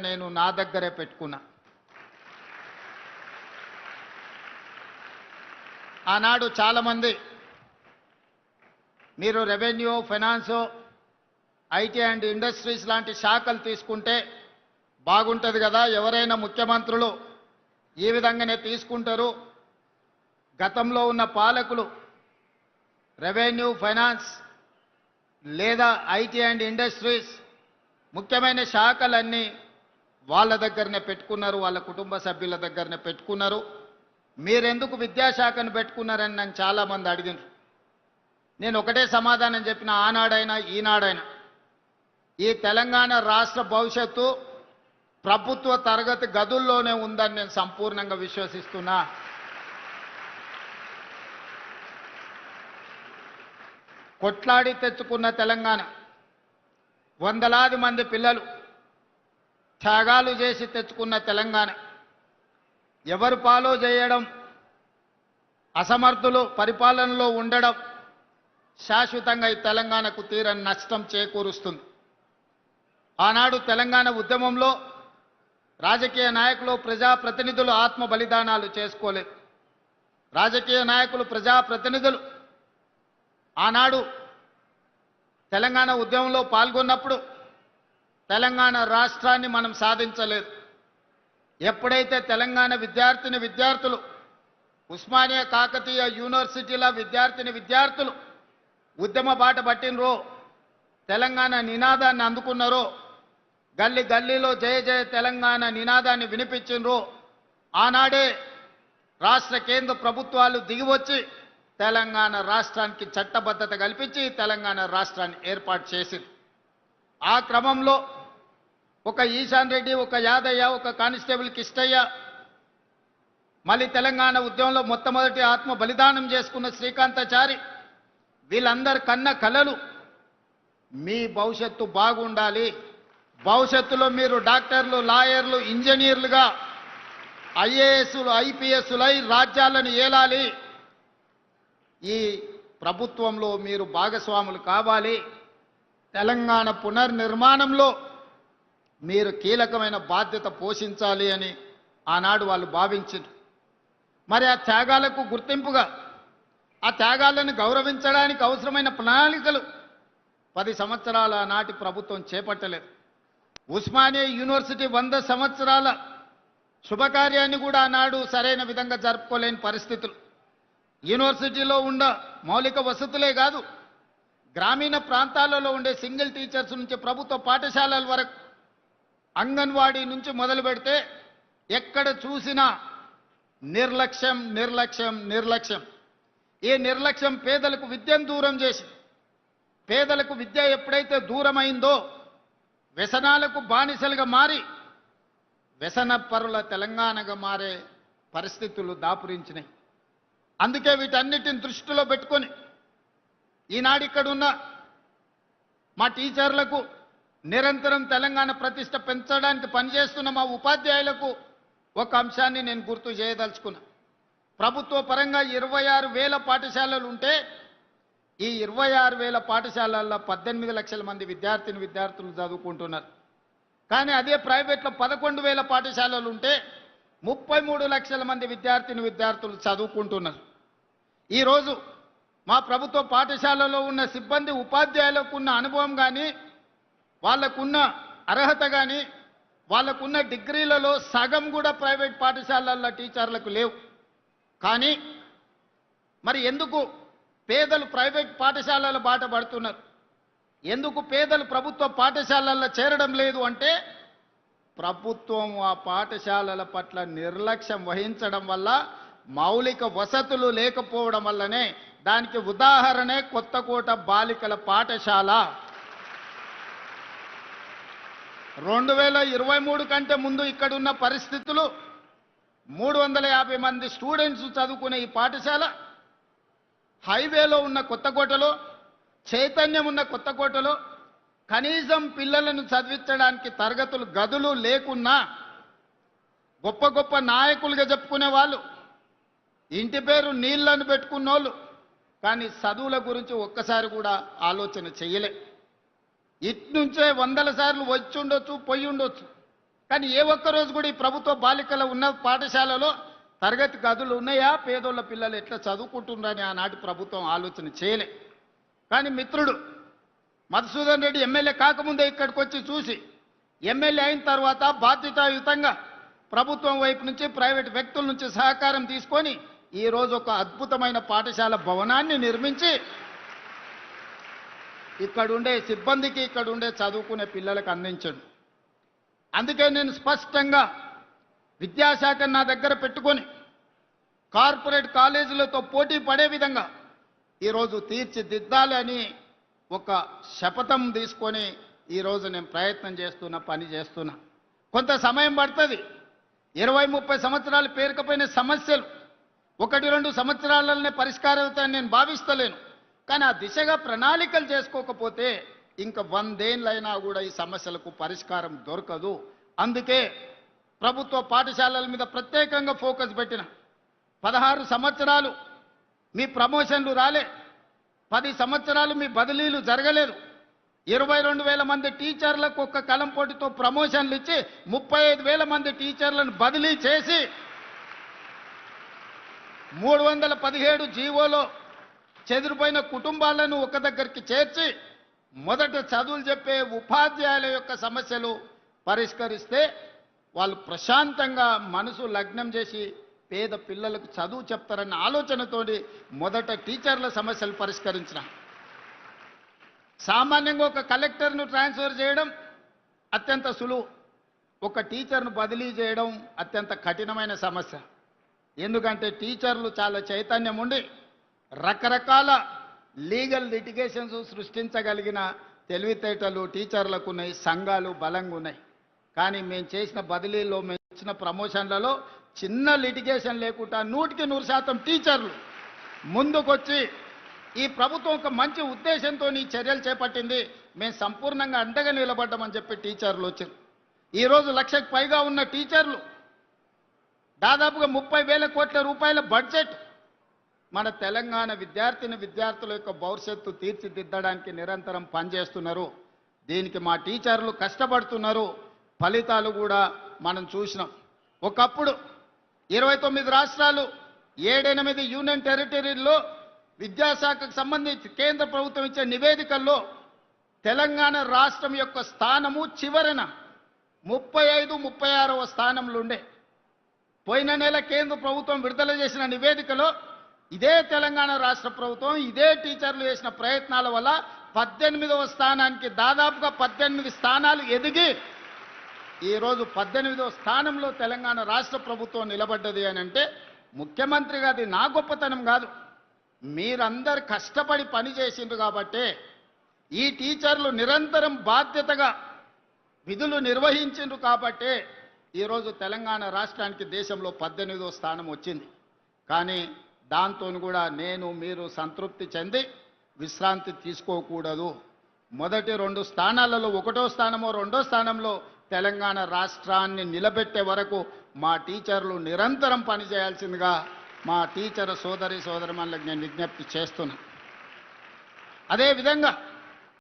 నేను నా దగ్గరే పెట్టుకున్నా. ఆనాడు చాలామంది మీరు revenue, finance, IT and industries లాంటి శాఖలు తీసుకుంటే బాగుంటుంది కదా, ఎవరైనా ముఖ్యమంత్రులు ఈ విధంగానే తీసుకుంటారు. గతంలో ఉన్న పాలకులు రెవెన్యూ, ఫైనాన్స్ లేదా ఐటీ అండ్ ఇండస్ట్రీస్ ముఖ్యమైన శాఖలన్నీ వాళ్ళ దగ్గరనే పెట్టుకున్నారు, వాళ్ళ కుటుంబ సభ్యుల దగ్గరనే పెట్టుకున్నారు. మీరెందుకు విద్యాశాఖను పెట్టుకున్నారని నన్ను చాలామంది అడిగినారు. నేను ఒకటే సమాధానం చెప్పిన, ఆనాడైనా ఈనాడైనా ఈ తెలంగాణ రాష్ట్ర భవిష్యత్తు ప్రభుత్వ తరగతి గదుల్లోనే ఉందని నేను సంపూర్ణంగా విశ్వసిస్తున్నా. కొట్లాడి తెచ్చుకున్న తెలంగాణ, వందలాది మంది పిల్లలు త్యాగాలు చేసి తెచ్చుకున్న తెలంగాణ, ఎవరు ఫాలో చేయడం, అసమర్థులు పరిపాలనలో ఉండడం శాశ్వతంగా ఈ తెలంగాణకు తీరని నష్టం చేకూరుస్తుంది. ఆనాడు తెలంగాణ ఉద్యమంలో రాజకీయ నాయకులు, ప్రజాప్రతినిధులు ఆత్మ బలిదానాలు చేసుకోలేదు. రాజకీయ నాయకులు, ప్రజాప్రతినిధులు ఆనాడు తెలంగాణ ఉద్యమంలో పాల్గొన్నప్పుడు తెలంగాణ రాష్ట్రాన్ని మనం సాధించలేదు. ఎప్పుడైతే తెలంగాణ విద్యార్థులు ఉస్మానియా కాకతీయ యూనివర్సిటీల విద్యార్థులు ఉద్యమ బాట పట్టినరో, తెలంగాణ నినాదాన్ని అందుకున్నారో, గల్లీ గల్లీలో జయ జయ తెలంగాణ నినాదాన్ని వినిపించినరో, ఆనాడే రాష్ట్ర కేంద్ర ప్రభుత్వాలు దిగివచ్చి తెలంగాణ రాష్ట్రానికి చట్టబద్ధత కల్పించి తెలంగాణ రాష్ట్రాన్ని ఏర్పాటు చేసింది. ఆ క్రమంలో ఒక ఈశాన్ రెడ్డి, ఒక యాదయ్య, ఒక కానిస్టేబుల్ కిష్టయ్య, మళ్ళీ తెలంగాణ ఉద్యమంలో మొట్టమొదటి ఆత్మ బలిదానం చేసుకున్న శ్రీకాంతాచారి, వీళ్ళందరి కన్న కలలు మీ భవిష్యత్తు బాగుండాలి, భవిష్యత్తులో మీరు డాక్టర్లు, లాయర్లు, ఇంజనీర్లుగా, ఐఏఎస్లు, ఐపీఎస్లై రాజ్యాలను ఏలాలి, ఈ ప్రభుత్వంలో మీరు భాగస్వాములు కావాలి, తెలంగాణ పునర్నిర్మాణంలో మీరు కీలకమైన బాధ్యత పోషించాలి అని ఆనాడు వాళ్ళు భావించారు. మరి ఆ త్యాగాలకు గుర్తింపుగా, ఆ త్యాగాలను గౌరవించడానికి అవసరమైన ప్రణాళికలు 10 సంవత్సరాల నాటి ప్రభుత్వం చేపట్టలేదు. ఉస్మానియా యూనివర్సిటీ 100 సంవత్సరాల శుభకార్యాన్ని కూడా ఆనాడు సరైన విధంగా జరుపుకోలేని పరిస్థితులు. యూనివర్సిటీలో ఉన్న మౌలిక వసతులే కాదు, గ్రామీణ ప్రాంతాలలో ఉండే సింగిల్ టీచర్స్ నుంచి ప్రభుత్వ పాఠశాలల వరకు, అంగన్వాడీ నుంచి మొదలు పెడితే ఎక్కడ చూసినా నిర్లక్ష్యం, నిర్లక్ష్యం, నిర్లక్ష్యం. ఈ నిర్లక్ష్యం పేదలకు విద్యను దూరం చేసి, పేదలకు విద్య ఎప్పుడైతే దూరమైందో వ్యసనాలకు బానిసలుగా మారి వ్యసన పరుల తెలంగాణగా మారే పరిస్థితులు దాపురించినాయి. అందుకే వీటన్నిటిని దృష్టిలో పెట్టుకొని ఈనాడు ఇక్కడున్న మా టీచర్లకు, నిరంతరం తెలంగాణ ప్రతిష్ట పెంచడానికి పనిచేస్తున్న మా ఉపాధ్యాయులకు ఒక అంశాన్ని నేను గుర్తు చేయదలుచుకున్నా. ప్రభుత్వ పరంగా 26,000 పాఠశాలలు ఉంటే ఈ 26,000 పాఠశాలల్లో 18 లక్షల మంది విద్యార్థులు చదువుకుంటున్నారు. కానీ అదే ప్రైవేట్లో 11,000 పాఠశాలలు ఉంటే 33 లక్షల మంది విద్యార్థులు చదువుకుంటున్నారు. ఈరోజు మా ప్రభుత్వ పాఠశాలలో ఉన్న సిబ్బంది, ఉపాధ్యాయులకు ఉన్న అనుభవం కానీ, వాళ్ళకున్న అర్హత కానీ, వాళ్ళకున్న డిగ్రీలలో సగం కూడా ప్రైవేట్ పాఠశాలల్లో టీచర్లకు లేవు. కానీ మరి ఎందుకు పేదలు ప్రైవేట్ పాఠశాలల బాట పడుతున్నారు, ఎందుకు పేదలు ప్రభుత్వ పాఠశాలల్లో చేరడం లేదు అంటే, ప్రభుత్వం ఆ పాఠశాలల పట్ల నిర్లక్ష్యం వహించడం వల్ల, మౌలిక వసతులు లేకపోవడం వల్లనే. దానికి ఉదాహరణే కొత్తకోట బాలికల పాఠశాల. 2023 కంటే ముందు ఇక్కడున్న పరిస్థితులు 350 మంది స్టూడెంట్స్ చదువుకునే ఈ పాఠశాల హైవేలో ఉన్న కొత్తకోటలో, చైతన్యం ఉన్న కొత్తకోటలో కనీసం పిల్లలను చదివించడానికి తరగతులు గదులు లేకున్నా, గొప్ప గొప్ప నాయకులుగా చెప్పుకునే వాళ్ళు, ఇంటి పేరు నీళ్లను పెట్టుకున్నోళ్ళు, కానీ చదువుల గురించి ఒక్కసారి కూడా ఆలోచన చేయలే. ఇట్నుంచే 100 సార్లు వచ్చి ఉండొచ్చు, పోయి ఉండొచ్చు. కానీ ఏ ఒక్క రోజు కూడా ఈ ప్రభుత్వ బాలికల ఉన్నత పాఠశాలలో తరగతి గదులు ఉన్నాయా, పేదోళ్ళ పిల్లలు ఎట్లా చదువుకుంటున్నారని ఆనాటి ప్రభుత్వం ఆలోచన చేయలే. కానీ మిత్రుడు మధుసూదన్ రెడ్డి ఎమ్మెల్యే కాకముందే ఇక్కడికి వచ్చి చూసి ఎమ్మెల్యే అయిన తర్వాత బాధ్యతాయుతంగా ప్రభుత్వం వైపు నుంచి ప్రైవేట్ వ్యక్తుల నుంచి సహకారం తీసుకొని ఈరోజు ఒక అద్భుతమైన పాఠశాల భవనాన్ని నిర్మించి ఇక్కడుండే సిబ్బందికి ఇక్కడుండే చదువుకునే పిల్లలకు అందించండి. అందుకే నేను స్పష్టంగా విద్యాశాఖ నా దగ్గర పెట్టుకొని కార్పొరేట్ కాలేజీలతో పోటీ పడే విధంగా ఈరోజు తీర్చిదిద్దాలి అని ఒక శపథం తీసుకొని ఈరోజు నేను ప్రయత్నం చేస్తున్నా, పని చేస్తున్నా. కొంత సమయం పడుతుంది. 20-30 సంవత్సరాలు పేరుకపోయిన సమస్యలు 1-2 సంవత్సరాలనే పరిష్కారం అవుతాయని నేను భావిస్తలేను. కానీ ఆ దిశగా ప్రణాళికలు చేసుకోకపోతే ఇంకా 100 ఏళ్ళైనా కూడా ఈ సమస్యలకు పరిష్కారం దొరకదు. అందుకే ప్రభుత్వ పాఠశాలల మీద ప్రత్యేకంగా ఫోకస్ పెట్టిన. 16 సంవత్సరాలు మీ ప్రమోషన్లు రాలే, 10 సంవత్సరాలు మీ బదిలీలు జరగలేదు. 22,000 మంది టీచర్లకు ఒక్క కలం పోటీతో ప్రమోషన్లు ఇచ్చి 35,000 మంది టీచర్లను బదిలీ చేసి 317 జీవోలో చెదిరిపోయిన కుటుంబాలను ఒక దగ్గరికి చేర్చి మొదట చదువులు చెప్పే ఉపాధ్యాయుల యొక్క సమస్యలు పరిష్కరిస్తే వాళ్ళు ప్రశాంతంగా మనసు లగ్నం చేసి పేద పిల్లలకు చదువు చెప్తారన్న ఆలోచనతోటి మొదట టీచర్ల సమస్యలు పరిష్కరించిన. సామాన్యంగా ఒక కలెక్టర్ను ట్రాన్స్ఫర్ చేయడం అత్యంత సులువు, ఒక టీచర్ను బదిలీ చేయడం అత్యంత కఠినమైన సమస్య. ఎందుకంటే టీచర్లు చాలా చైతన్యం ఉండి రకరకాల లీగల్ లిటిగేషన్స్ సృష్టించగలిగిన తెలివితేటలు టీచర్లకు ఉన్నాయి, సంఘాలు బలంగా ఉన్నాయి. కానీ మేము చేసిన బదిలీలో, మేము ఇచ్చిన ప్రమోషన్లలో చిన్న లిటిగేషన్ లేకుండా 100% టీచర్లు ముందుకొచ్చి ఈ ప్రభుత్వం ఒక మంచి ఉద్దేశంతో ఈ చర్యలు చేపట్టింది, మేము సంపూర్ణంగా అండగా నిలబడ్డామని చెప్పి టీచర్లు వచ్చారు. ఈరోజు 1,00,000కు పైగా ఉన్న టీచర్లు, దాదాపుగా 30,000 కోట్ల రూపాయల బడ్జెట్ మన తెలంగాణ విద్యార్థుల యొక్క భవిష్యత్తు తీర్చిదిద్దడానికి నిరంతరం పనిచేస్తున్నారు. దీనికి మా టీచర్లు కష్టపడుతున్నారు. ఫలితాలు కూడా మనం చూసినాం. ఒకప్పుడు 29 రాష్ట్రాలు 7-8 యూనియన్ టెరిటరీల్లో విద్యాశాఖకు సంబంధించి కేంద్ర ప్రభుత్వం ఇచ్చే నివేదికల్లో తెలంగాణ రాష్ట్రం యొక్క స్థానము చివరన 35-36వ స్థానంలో ఉండే. పోయిన నెల కేంద్ర ప్రభుత్వం విడుదల చేసిన నివేదికలో ఇదే తెలంగాణ రాష్ట్ర ప్రభుత్వం ఇదే టీచర్లు చేసిన ప్రయత్నాల వల్ల 18వ స్థానానికి దాదాపుగా 18 స్థానాలు ఎదిగి ఈరోజు 18వ స్థానంలో తెలంగాణ రాష్ట్ర ప్రభుత్వం నిలబడ్డది అని అంటే ముఖ్యమంత్రిగా అది నా గొప్పతనం కాదు, మీరందరు కష్టపడి పని చేసిండ్రు కాబట్టే ఈ టీచర్లు నిరంతరం బాధ్యతగా విధులు నిర్వహించిండ్రు కాబట్టే ఈరోజు తెలంగాణ రాష్ట్రానికి దేశంలో 18వ స్థానం వచ్చింది. కానీ దాంతో కూడా నేను మీరు సంతృప్తి చెంది విశ్రాంతి తీసుకోకూడదు. మొదటి 2 స్థానాలలో 1వ స్థానమో 2వ స్థానంలో తెలంగాణ రాష్ట్రాన్ని నిలబెట్టే వరకు మా టీచర్లు నిరంతరం పనిచేయాల్సిందిగా మా టీచర్ సోదరిమణులకు నేను విజ్ఞప్తి చేస్తున్నా. అదేవిధంగా